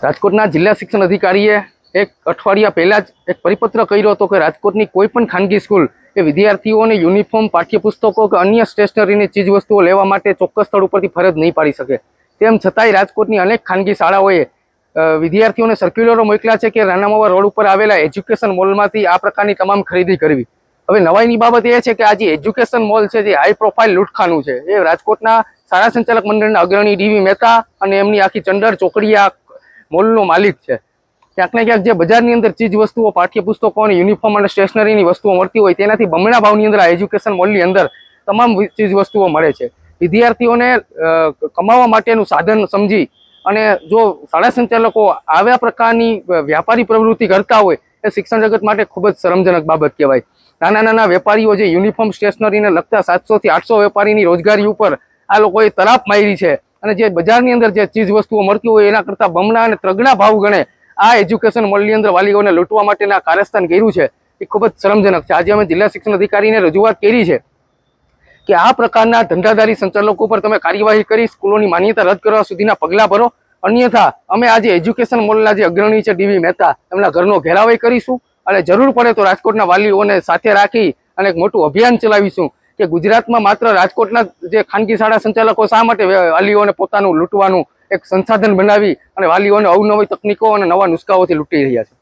રાજકોટના જિલ્લા શિક્ષણ અધિકારીએ એક અઠવાડિયા પહેલા જ એક પરિપત્ર કર્યો હતો કે રાજકોટની કોઈ પણ ખાનગી સ્કૂલ કે વિદ્યાર્થીઓને યુનિફોર્મ, પાઠ્યપુસ્તકો કે અન્ય સ્ટેશનરીની ચીજવસ્તુઓ લેવા માટે ચોક્કસ સ્થળ ઉપરથી ફરજ નહીં પાડી શકે। તેમ છતાંય રાજકોટની અનેક ખાનગી શાળાઓએ વિદ્યાર્થીઓને સર્ક્યુલરો મોકલ્યા છે કે રાણામવા રોડ ઉપર આવેલા એજ્યુકેશન મોલમાંથી આ પ્રકારની તમામ ખરીદી કરવી। હવે નવાઈની બાબત એ છે કે આ જે એજ્યુકેશન મોલ છે, જે હાઈ પ્રોફાઇલ લૂંટખાનું છે, એ રાજકોટના શાળા સંચાલક મંડળના અગ્રણી ડીવી મહેતા અને એમની આખી ચંડર ચોકડીયા મોલનો માલિક છે। ક્યાંક ને ક્યાંક જે બજારની અંદર ચીજ વસ્તુઓ, પાઠ્યપુસ્તકો અને યુનિફોર્મ અને સ્ટેશનરીની વસ્તુઓ મળતી હોય તેનાથી બમણા ભાવની અંદર આ એજ્યુકેશન મોલની અંદર તમામ ચીજ વસ્તુઓ મળે છે। વિદ્યાર્થીઓને કમાવા માટેનું સાધન સમજી અને જો શાળા સંચાલકો આવા પ્રકારની વ્યાપારી પ્રવૃત્તિ કરતા હોય એ શિક્ષણ જગત માટે ખૂબ જ શરમજનક બાબત કહેવાય। નાના નાના વેપારીઓ જે યુનિફોર્મ, સ્ટેશનરીને લગતા 700 થી 800 વેપારીની રોજગારી ઉપર આ લોકોએ તરાપ મારી છે અને જે બજારની અંદર જે ચીજ વસ્તુઓ મળતી હોય એના કરતાં બમણા અને ત્રગણા ભાવ ગણે આ એજ્યુકેશન મોલની અંદર વાલીઓને લૂંટવા માટેના કારસ્તાન કર્યું છે, એ ખૂબ જ શરમજનક છે। આજે અમે જિલ્લા શિક્ષણ અધિકારીને રજૂઆત કરી છે કે આ પ્રકારના ધંધાદારી સંચાલકો પર તમે કાર્યવાહી કરી સ્કૂલોની માન્યતા રદ કરવા સુધીના પગલાં ભરો, અન્યથા અમે આજે એજ્યુકેશન મોલના જે અગ્રણી છે ડીવી મહેતા, એમના ઘરનો ઘેરાવ કરીશું અને જરૂર પડે તો રાજકોટના વાલીઓને સાથે રાખી અને એક મોટું અભિયાન ચલાવીશું કે ગુજરાતમાં માત્ર રાજકોટના જે ખાનગી શાળા સંચાલકો શા માટે વાલીઓને પોતાનું લૂંટવાનું એક સંસાધન બનાવી અને વાલીઓને અવનવી તકનીકો અને નવા નુસ્ખાઓથી લૂંટી રહ્યા છે।